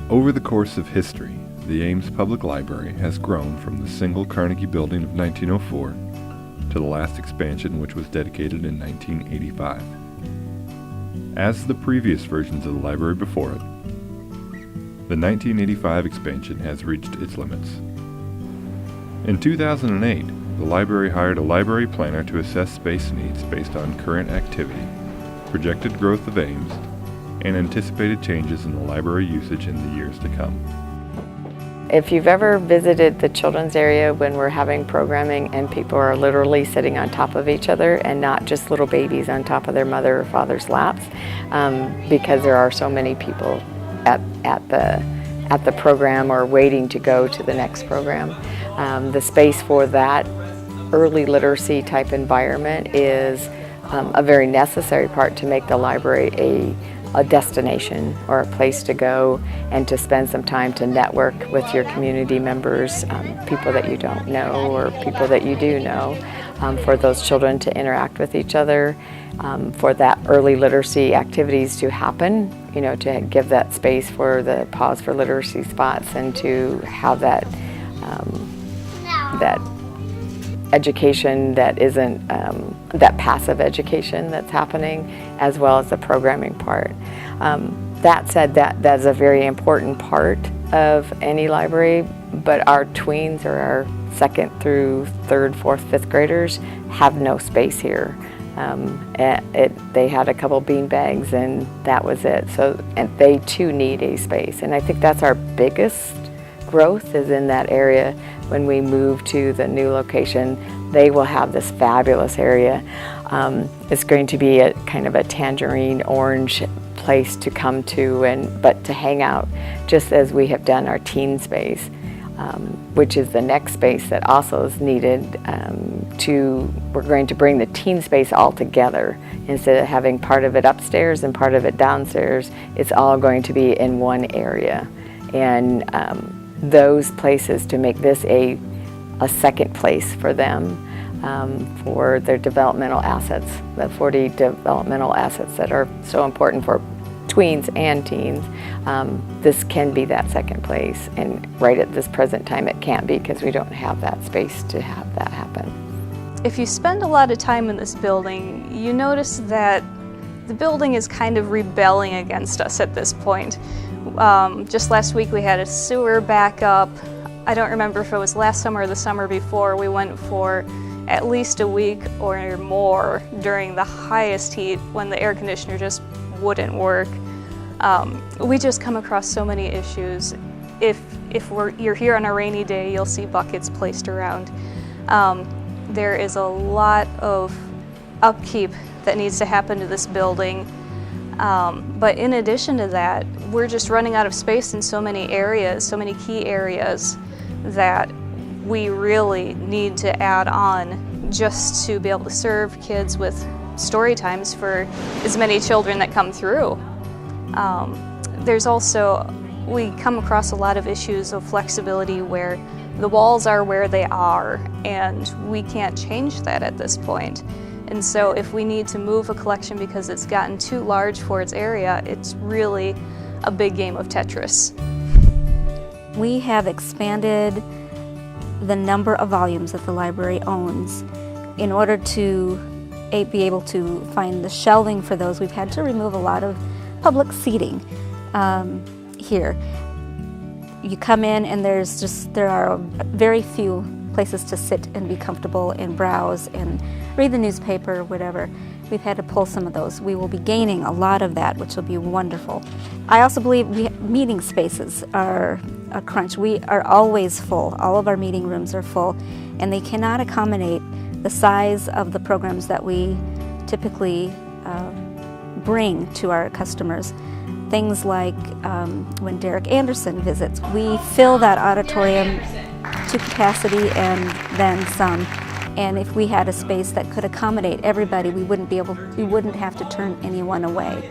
Over the course of history, the Ames Public Library has grown from the single Carnegie building of 1904 to the last expansion, which was dedicated in 1985. As the previous versions of the library before it, the 1985 expansion has reached its limits. In 2008, the library hired a library planner to assess space needs based on current activity, projected growth of Ames, and anticipated changes in the library usage in the years to come. If you've ever visited the children's area when we're having programming and people are literally sitting on top of each other and not just little babies on top of their mother or father's laps, because there are so many people at the program or waiting to go to the next program. The space for that early literacy type environment is a very necessary part to make the library a destination or a place to go and to spend some time to network with your community members, people that you don't know or people that you do know, for those children to interact with each other, for that early literacy activities to happen, you know, to give that space for the Pause for Literacy spots and to have that that education that isn't that passive education that's happening, as well as the programming part. That said, that's a very important part of any library, but our tweens or our second through third, fourth, fifth graders have no space here. They had a couple bean bags and that was it. So, and they too need a space. And I think that's our biggest growth is in that area. When we move to the new location, they will have this fabulous area. It's going to be a kind of a tangerine orange place to come to, but to hang out, just as we have done our teen space, which is the next space that also is needed. We're going to bring the teen space all together. Instead of having part of it upstairs and part of it downstairs, it's all going to be in one area. And those places to make this a second place for them, for their developmental assets, the 40 developmental assets that are so important for tweens and teens. This can be that second place, and right at this present time it can't be because we don't have that space to have that happen. If you spend a lot of time in this building, you notice that the building is kind of rebelling against us at this point. Just last week we had a sewer backup. I don't remember if it was last summer or the summer before. We went for at least a week or more during the highest heat when the air conditioner just wouldn't work. We just come across so many issues. If you're here on a rainy day, you'll see buckets placed around. There is a lot of upkeep that needs to happen to this building. But in addition to that, we're just running out of space in so many areas, so many key areas, that we really need to add on just to be able to serve kids with story times for as many children that come through. We come across a lot of issues of flexibility where the walls are where they are, and we can't change that at this point. And so if we need to move a collection because it's gotten too large for its area, it's really a big game of Tetris. We have expanded the number of volumes that the library owns. In order to be able to find the shelving for those, we've had to remove a lot of public seating here. You come in and there are very few places to sit and be comfortable and browse and read the newspaper or whatever. We've had to pull some of those. We will be gaining a lot of that, which will be wonderful. I also believe meeting spaces are a crunch. We are always full. All of our meeting rooms are full, and they cannot accommodate the size of the programs that we typically bring to our customers. Things like when Derek Anderson visits, we fill that auditorium to capacity and then some. And if we had a space that could accommodate everybody, we wouldn't have to turn anyone away.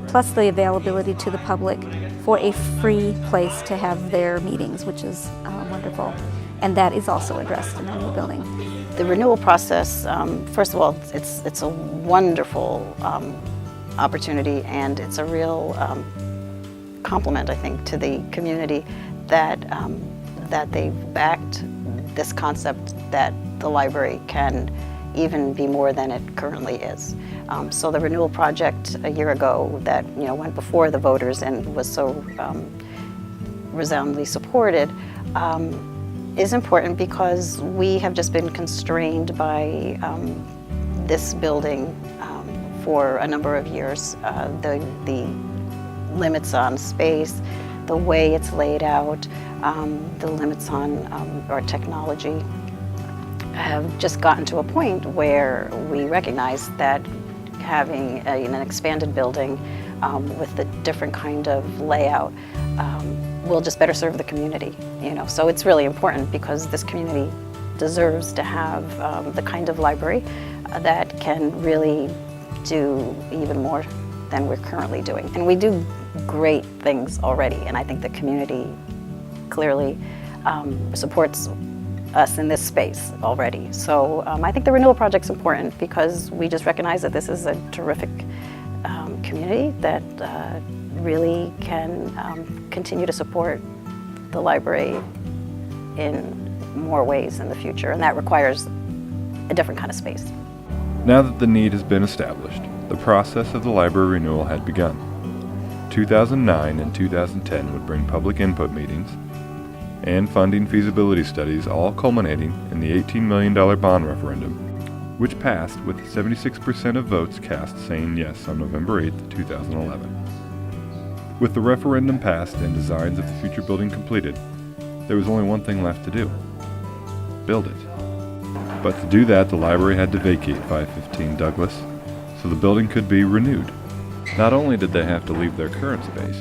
Plus the availability to the public for a free place to have their meetings, which is wonderful. And that is also addressed in the new building. The renewal process, first of all, it's a wonderful opportunity, and it's a real compliment, I think, to the community that, that they've backed this concept that the library can even be more than it currently is. So the renewal project a year ago that went before the voters and was so resoundingly supported is important because we have just been constrained by this building for a number of years. The limits on space, the way it's laid out, the limits on our technology have just gotten to a point where we recognize that having an expanded building with a different kind of layout will just better serve the community. So it's really important because this community deserves to have the kind of library that can really do even more than we're currently doing. And we do great things already, and I think the community clearly supports us in this space already. So I think the renewal project's important because we just recognize that this is a terrific community that really can continue to support the library in more ways in the future, and that requires a different kind of space. Now that the need has been established, the process of the library renewal had begun. 2009 and 2010 would bring public input meetings and funding feasibility studies, all culminating in the $18 million bond referendum, which passed with 76% of votes cast saying yes on November 8, 2011. With the referendum passed and designs of the future building completed, there was only one thing left to do: build it. But to do that, the library had to vacate 515 Douglas so the building could be renewed. Not only did they have to leave their current space,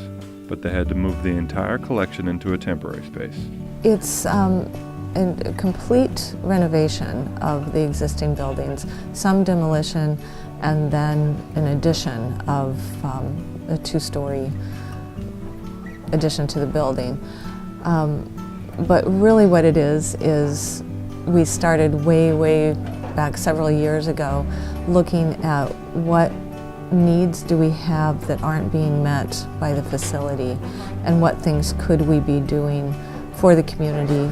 but they had to move the entire collection into a temporary space. It's a complete renovation of the existing buildings, some demolition, and then an addition of a two-story addition to the building. But really what it is we started way back several years ago looking at what needs do we have that aren't being met by the facility, and what things could we be doing for the community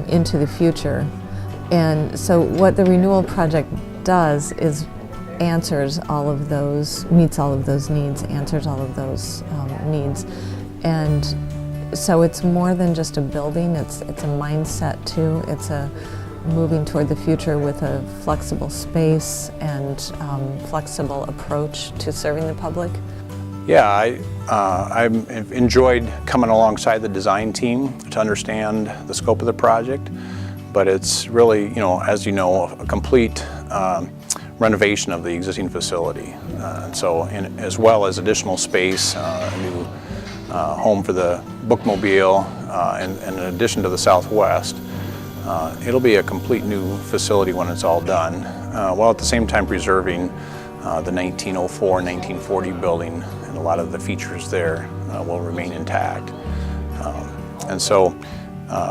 into the future. And so what the renewal project does is answers all of those, meets all of those needs, answers all of those needs. And so it's more than just a building, it's a mindset too. It's a moving toward the future with a flexible space and flexible approach to serving the public. Yeah, I've enjoyed coming alongside the design team to understand the scope of the project, but it's really, as you know, a complete renovation of the existing facility. As well as additional space, a new home for the bookmobile, and in addition to the Southwest. It'll be a complete new facility when it's all done, while at the same time preserving the 1904, 1940 building, and a lot of the features there will remain intact.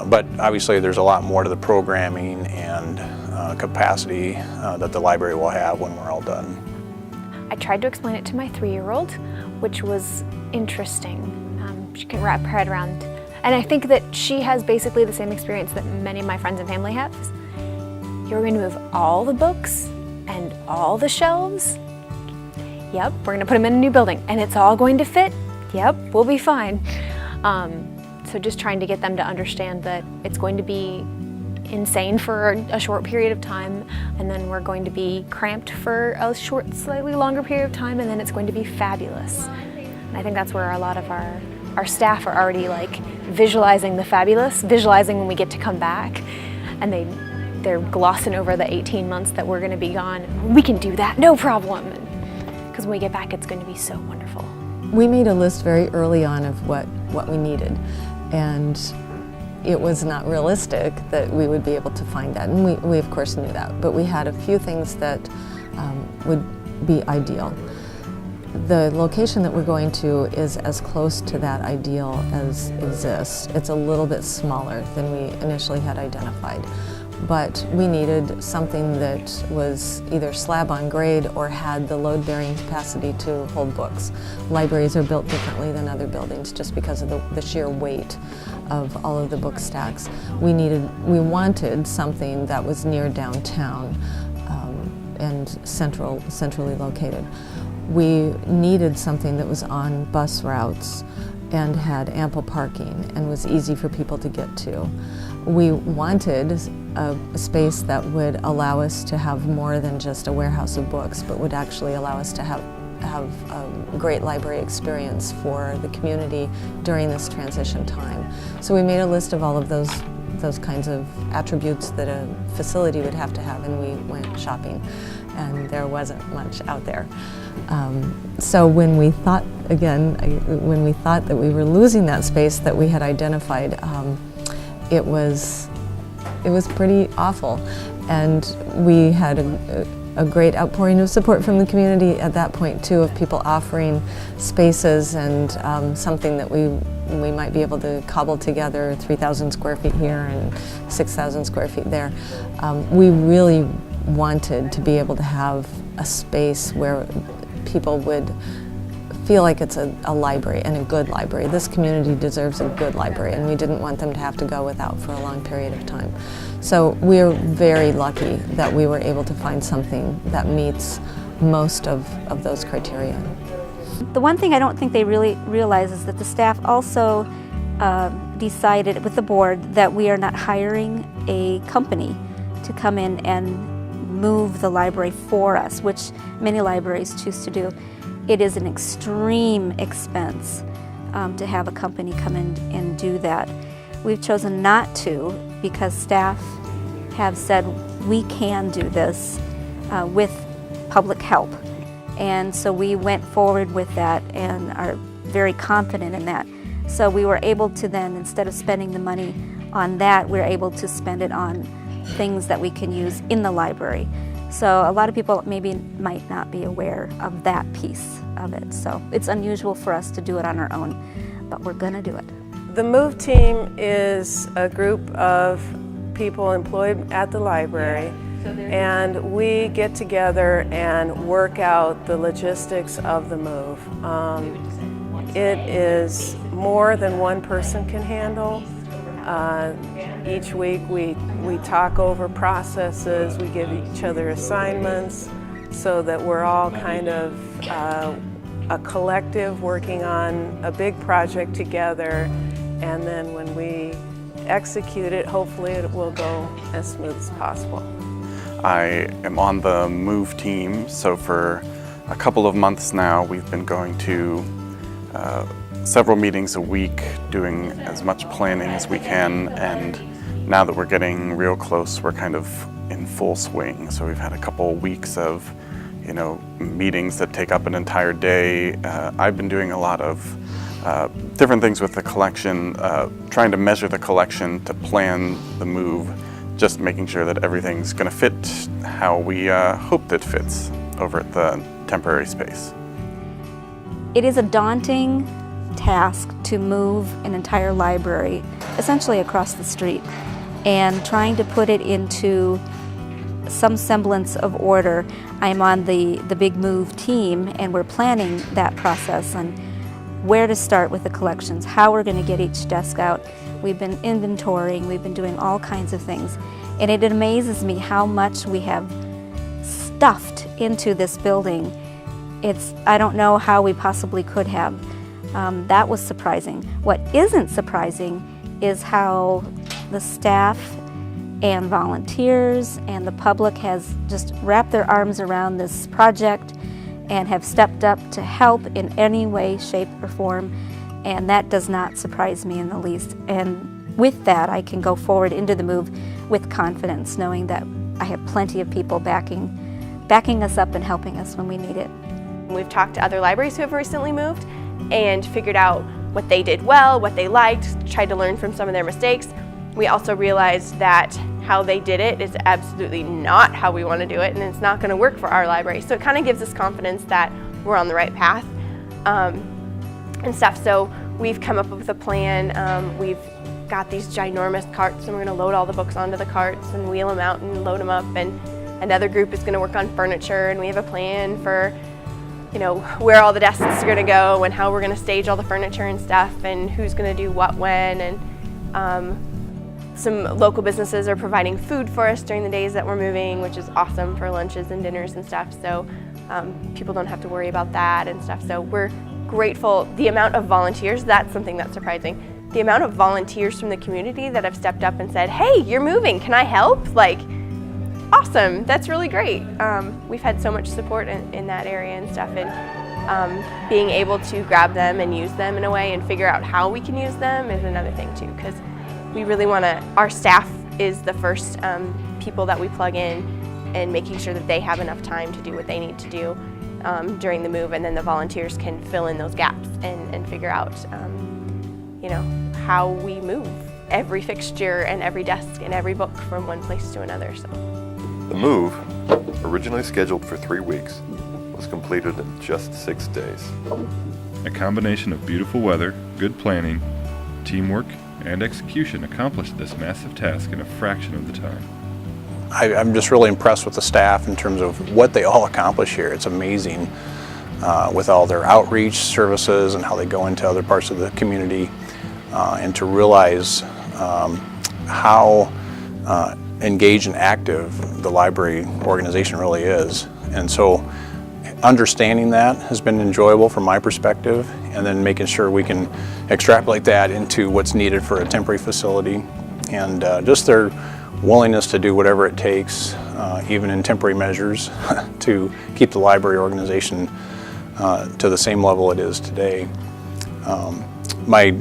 But obviously there's a lot more to the programming and capacity that the library will have when we're all done. I tried to explain it to my 3-year-old, which was interesting. She couldn't wrap her head around. And I think that she has basically the same experience that many of my friends and family have. You're going to move all the books and all the shelves? Yep, we're going to put them in a new building. And it's all going to fit? Yep, we'll be fine. So just trying to get them to understand that it's going to be insane for a short period of time, and then we're going to be cramped for a short, slightly longer period of time, and then it's going to be fabulous. And I think that's where a lot of our staff are already visualizing the fabulous, visualizing when we get to come back, and they're glossing over the 18 months that we're going to be gone. We can do that, no problem. Because when we get back, it's going to be so wonderful. We made a list very early on of what we needed, and it was not realistic that we would be able to find that, and we of course knew that, but we had a few things that would be ideal. The location that we're going to is as close to that ideal as exists. It's a little bit smaller than we initially had identified. but we needed something that was either slab on grade or had the load-bearing capacity to hold books. Libraries are built differently than other buildings just because of the sheer weight of all of the book stacks. We wanted something that was near downtown and centrally located. We needed something that was on bus routes and had ample parking and was easy for people to get to. We wanted a space that would allow us to have more than just a warehouse of books, but would actually allow us to have a great library experience for the community during this transition time. So we made a list of all of those kinds of attributes that a facility would have to have, and we went shopping, and there wasn't much out there. So when we thought, when we thought that we were losing that space that we had identified, it was pretty awful, and we had a great outpouring of support from the community at that point too, of people offering spaces and something that we might be able to cobble together 3,000 square feet here and 6,000 square feet there. We really wanted to be able to have a space where people would feel like it's a library, and a good library. This community deserves a good library, and we didn't want them to have to go without for a long period of time. So we are very lucky that we were able to find something that meets most of those criteria. The one thing I don't think they really realize is that the staff also decided with the board that we are not hiring a company to come in and move the library for us, which many libraries choose to do. It is an extreme expense to have a company come in and do that. We've chosen not to because staff have said we can do this with public help. And so we went forward with that and are very confident in that. So we were able to then, instead of spending the money on that, we're able to spend it on things that we can use in the library. So a lot of people maybe might not be aware of that piece of it. So it's unusual for us to do it on our own, but we're gonna do it. The MOVE team is a group of people employed at the library, and we get together and work out the logistics of the move. It is more than one person can handle. Each week we talk over processes, we give each other assignments so that we're all kind of a collective working on a big project together, and then when we execute it, hopefully it will go as smooth as possible. I am on the MOVE team, so for a couple of months now we've been going to several meetings a week, doing as much planning as we can, and now that we're getting real close, we're kind of in full swing. So we've had a couple weeks of, meetings that take up an entire day. I've been doing a lot of different things with the collection, trying to measure the collection to plan the move, just making sure that everything's going to fit how we hope it fits over at the temporary space. It is a daunting task to move an entire library essentially across the street, and trying to put it into some semblance of order. I'm on the big move team, and we're planning that process on where to start with the collections, how we're going to get each desk out. We've been inventorying, we've been doing all kinds of things, and it amazes me how much we have stuffed into this building. I don't know how we possibly could have. That was surprising. What isn't surprising is how the staff and volunteers and the public has just wrapped their arms around this project and have stepped up to help in any way, shape, or form, and that does not surprise me in the least. And with that, I can go forward into the move with confidence, knowing that I have plenty of people backing us up and helping us when we need it. We've talked to other libraries who have recently moved and figured out what they did well, what they liked, tried to learn from some of their mistakes. We also realized that how they did it is absolutely not how we want to do it, and it's not going to work for our library. So it kind of gives us confidence that we're on the right path and stuff. So we've come up with a plan. We've got these ginormous carts and we're going to load all the books onto the carts and wheel them out and load them up, and another group is going to work on furniture, and we have a plan for, you know, where all the desks are going to go and how we're going to stage all the furniture and stuff and who's going to do what when. And some local businesses are providing food for us during the days that we're moving, which is awesome for lunches and dinners and stuff. So people don't have to worry about that and stuff. So we're grateful. The amount of volunteers, that's something that's surprising. The amount of volunteers from the community that have stepped up and said, hey, you're moving, can I help? Like, awesome, that's really great. We've had so much support in that area and stuff, and being able to grab them and use them in a way and figure out how we can use them is another thing too, because we really want to, our staff is the first people that we plug in, and making sure that they have enough time to do what they need to do during the move, and then the volunteers can fill in those gaps and figure out you know, how we move every fixture and every desk and every book from one place to another. So The move, originally scheduled for 3 weeks, was completed in just 6 days. A combination of beautiful weather, good planning, teamwork, and execution accomplished this massive task in a fraction of the time. I'm just really impressed with the staff in terms of what they all accomplish here. It's amazing with all their outreach services and how they go into other parts of the community, and to realize how engaged and active the library organization really is. And so understanding that has been enjoyable from my perspective, and then making sure we can extrapolate that into what's needed for a temporary facility, and just their willingness to do whatever it takes, even in temporary measures, to keep the library organization to the same level it is today. My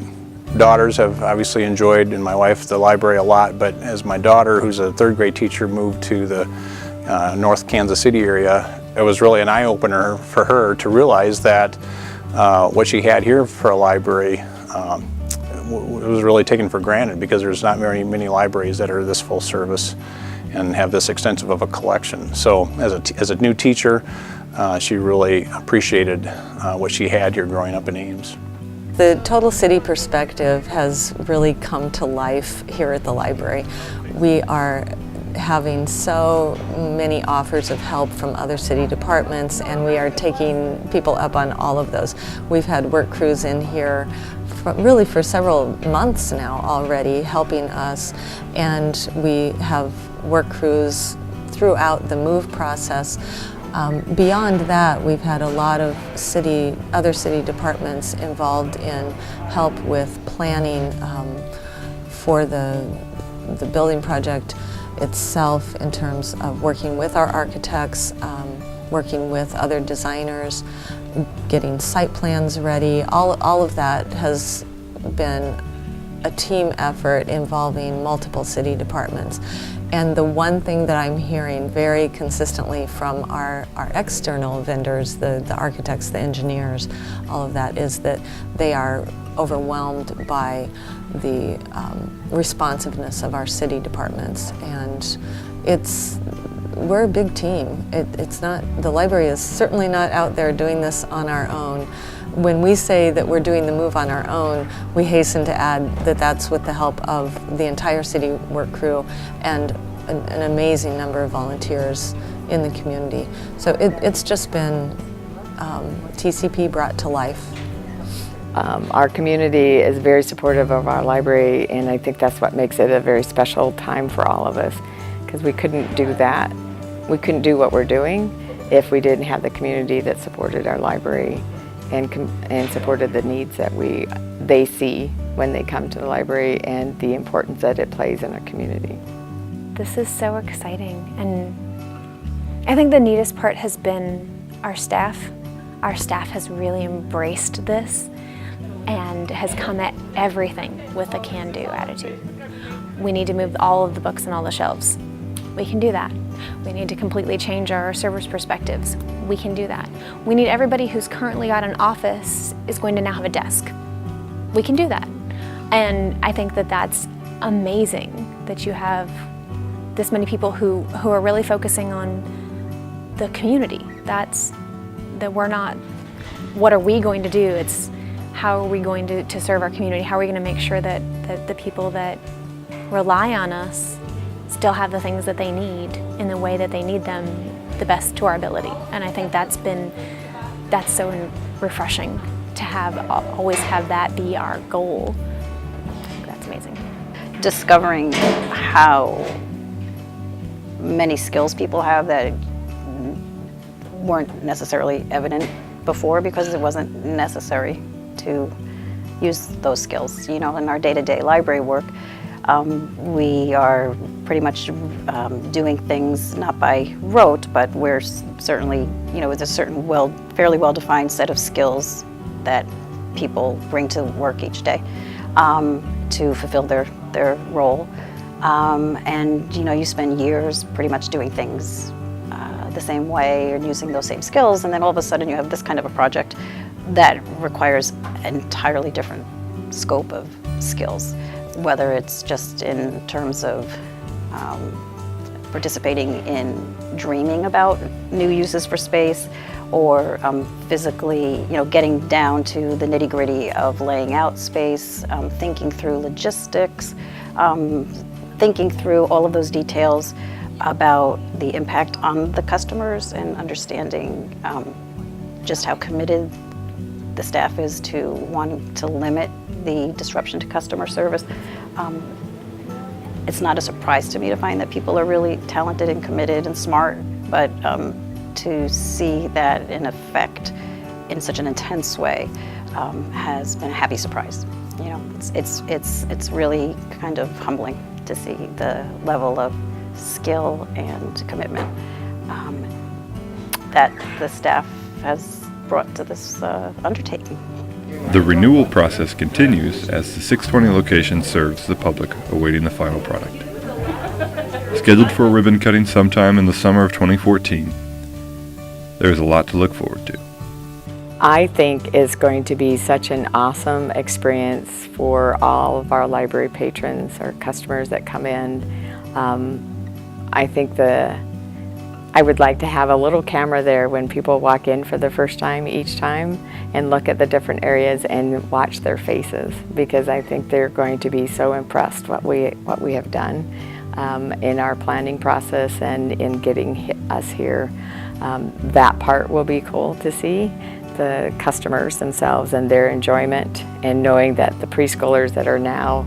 daughters have obviously enjoyed, and my wife, the library a lot, but as my daughter, who's a third grade teacher, moved to the North Kansas City area, it was really an eye-opener for her to realize that what she had here for a library was really taken for granted, because there's not very many libraries that are this full service and have this extensive of a collection. So as a new teacher, she really appreciated what she had here growing up in Ames. The total city perspective has really come to life here at the library. We are having so many offers of help from other city departments, and we are taking people up on all of those. We've had work crews in here really for several months now already helping us, and we have work crews throughout the move process. Beyond that, we've had a lot of other city departments involved in help with planning for the building project itself, in terms of working with our architects, working with other designers, getting site plans ready. All of that has been a team effort involving multiple city departments. And the one thing that I'm hearing very consistently from our external vendors, the architects, the engineers, all of that, is that they are overwhelmed by the responsiveness of our city departments. And we're a big team. The library is certainly not out there doing this on our own. When we say that we're doing the move on our own, we hasten to add that that's with the help of the entire city work crew and an amazing number of volunteers in the community. So it's just been TCP brought to life. Our community is very supportive of our library, and I think that's what makes it a very special time for all of us, because we couldn't do that. We couldn't do what we're doing if we didn't have the community that supported our library and supported the needs that they see when they come to the library, and the importance that it plays in our community. This is so exciting, and I think the neatest part has been our staff. Our staff has really embraced this and has come at everything with a can-do attitude. We need to move all of the books and all the shelves. We can do that. We need to completely change our servers' perspectives. We can do that. We need everybody who's currently got an office is going to now have a desk. We can do that. And I think that that's amazing that you have this many people who are really focusing on the community. That we're not, what are we going to do? It's how are we going to serve our community? How are we going to make sure that the people that rely on us still have the things that they need in the way that they need them, the best to our ability? And I think that's so refreshing to always have that be our goal. That's amazing. Discovering how many skills people have that weren't necessarily evident before because it wasn't necessary to use those skills. You know, in our day-to-day library work, we are pretty much doing things not by rote, but we're certainly, you know, with a certain fairly well-defined set of skills that people bring to work each day to fulfill their role. And, you know, you spend years pretty much doing things the same way and using those same skills, and then all of a sudden you have this kind of a project that requires an entirely different scope of skills, whether it's just in terms of participating in dreaming about new uses for space, or physically, you know, getting down to the nitty-gritty of laying out space, thinking through logistics, thinking through all of those details about the impact on the customers, and understanding just how committed the staff is to wanting to limit the disruption to customer service. It's not a surprise to me to find that people are really talented and committed and smart, but to see that in effect in such an intense way has been a happy surprise. You know, it's really kind of humbling to see the level of skill and commitment that the staff has brought to this undertaking. The renewal process continues as the 620 location serves the public awaiting the final product. Scheduled for a ribbon cutting sometime in the summer of 2014, there is a lot to look forward to. I think it's going to be such an awesome experience for all of our library patrons or customers that come in. I think I would like to have a little camera there when people walk in for the first time each time and look at the different areas and watch their faces, because I think they're going to be so impressed what we have done in our planning process and in getting us here. That part will be cool to see, the customers themselves and their enjoyment, and knowing that the preschoolers that are now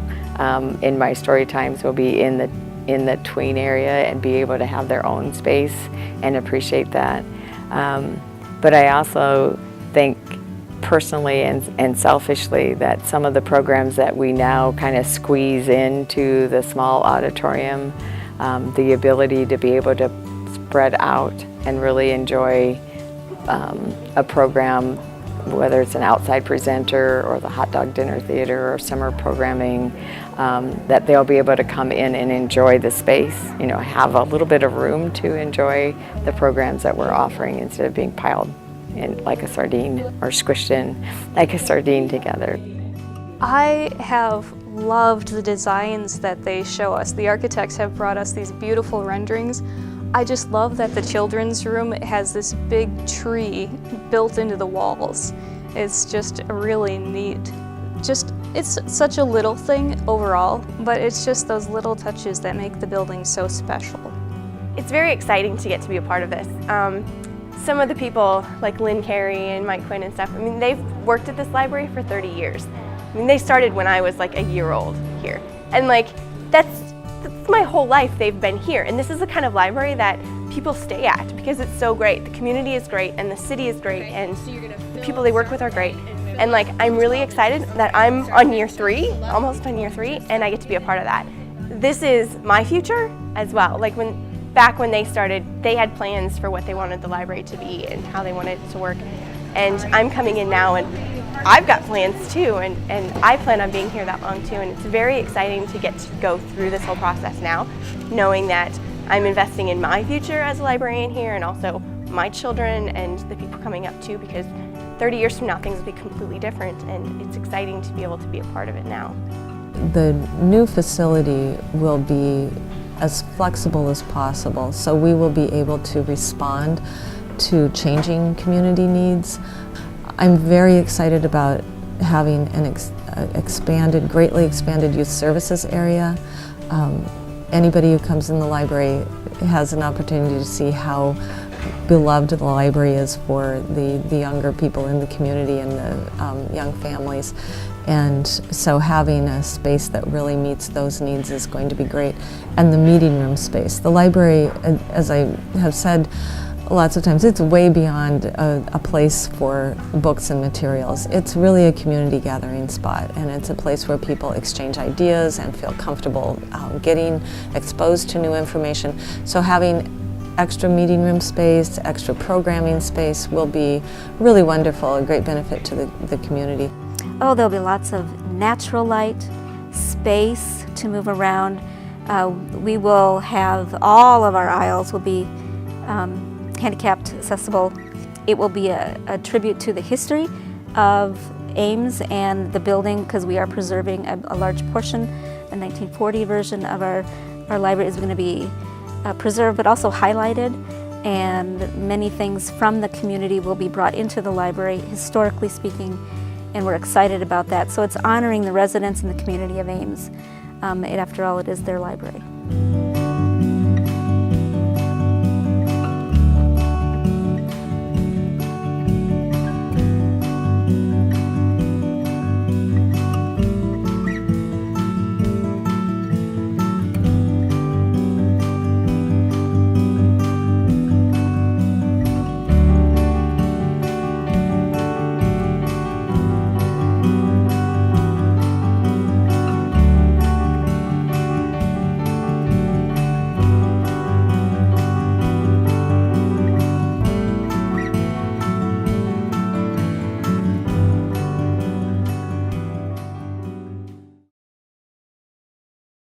in my story times will be in the tween area and be able to have their own space and appreciate that. But I also think personally and selfishly that some of the programs that we now kind of squeeze into the small auditorium, the ability to be able to spread out and really enjoy a program, whether it's an outside presenter or the hot dog dinner theater or summer programming, that they'll be able to come in and enjoy the space, you know, have a little bit of room to enjoy the programs that we're offering instead of being piled in like a sardine or squished in like a sardine together. I have loved the designs that they show us. The architects have brought us these beautiful renderings. I just love that the children's room has this big tree built into the walls. It's just really neat. It's such a little thing overall, but it's just those little touches that make the building so special. It's very exciting to get to be a part of this. Some of the people, like Lynn Carey and Mike Quinn and stuff, I mean, they've worked at this library for 30 years. I mean, they started when I was like a year old here. And like, that's my whole life they've been here. And this is the kind of library that people stay at because it's so great. The community is great and the city is great and the people they work with are great. And like, I'm really excited that I'm on year 3, almost on year 3, and I get to be a part of that. This is my future as well. Like back when they started, they had plans for what they wanted the library to be and how they wanted it to work. And I'm coming in now and I've got plans too, and I plan on being here that long too, and it's very exciting to get to go through this whole process now, knowing that I'm investing in my future as a librarian here and also my children and the people coming up too, because 30 years from now things will be completely different, and it's exciting to be able to be a part of it now. The new facility will be as flexible as possible, so we will be able to respond to changing community needs. I'm very excited about having an greatly expanded youth services area. Anybody who comes in the library has an opportunity to see how beloved the library is for the younger people in the community and the young families. And so having a space that really meets those needs is going to be great. And the meeting room space. The library, as I have said lots of times, it's way beyond a place for books and materials. It's really a community gathering spot, and it's a place where people exchange ideas and feel comfortable getting exposed to new information. So having extra meeting room space, extra programming space will be really wonderful, a great benefit to the community. Oh, there'll be lots of natural light, space to move around. We will have all of our aisles will be handicapped accessible. It will be a tribute to the history of Ames and the building, because we are preserving a large portion. The 1940 version of our library is going to be preserved but also highlighted, and many things from the community will be brought into the library, historically speaking, and we're excited about that. So it's honoring the residents and the community of Ames. After all, it is their library.